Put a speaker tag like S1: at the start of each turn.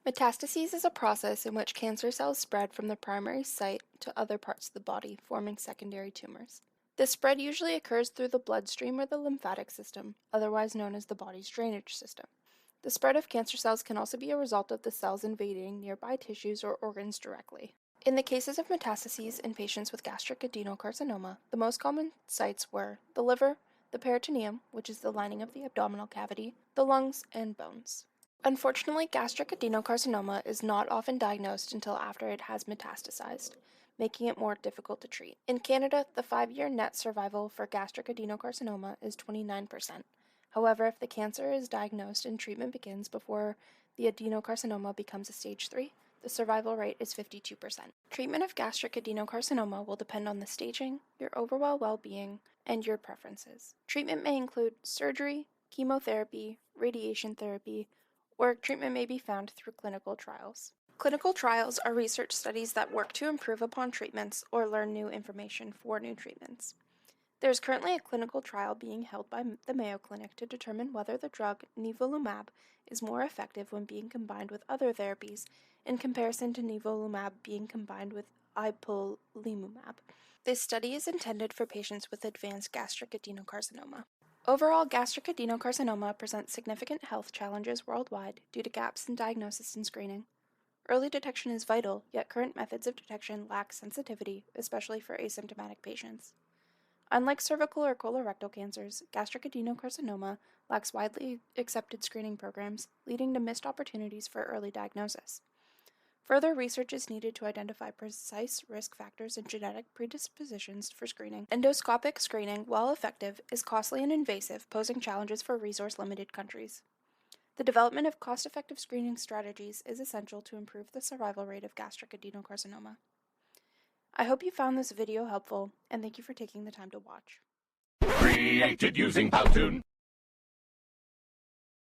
S1: Metastases is a process in which cancer cells spread from the primary site to other parts of the body, forming secondary tumors. This spread usually occurs through the bloodstream or the lymphatic system, otherwise known as the body's drainage system. The spread of cancer cells can also be a result of the cells invading nearby tissues or organs directly. In the cases of metastases in patients with gastric adenocarcinoma, the most common sites were the liver, the peritoneum, which is the lining of the abdominal cavity, the lungs, and bones. Unfortunately, gastric adenocarcinoma is not often diagnosed until after it has metastasized, making it more difficult to treat. In Canada, the 5-year net survival for gastric adenocarcinoma is 29%. However, if the cancer is diagnosed and treatment begins before the adenocarcinoma becomes a stage 3, the survival rate is 52%. Treatment of gastric adenocarcinoma will depend on the staging, your overall well-being, and your preferences. Treatment may include surgery, chemotherapy, radiation therapy, or treatment may be found through clinical trials. Clinical trials are research studies that work to improve upon treatments or learn new information for new treatments. There is currently a clinical trial being held by the Mayo Clinic to determine whether the drug nivolumab is more effective when being combined with other therapies in comparison to nivolumab being combined with ipilimumab. This study is intended for patients with advanced gastric adenocarcinoma. Overall, gastric adenocarcinoma presents significant health challenges worldwide due to gaps in diagnosis and screening. Early detection is vital, yet current methods of detection lack sensitivity, especially for asymptomatic patients. Unlike cervical or colorectal cancers, gastric adenocarcinoma lacks widely accepted screening programs, leading to missed opportunities for early diagnosis. Further research is needed to identify precise risk factors and genetic predispositions for screening. Endoscopic screening, while effective, is costly and invasive, posing challenges for resource-limited countries. The development of cost-effective screening strategies is essential to improve the survival rate of gastric adenocarcinoma. I hope you found this video helpful, and thank you for taking the time to watch.
S2: Created using Powtoon.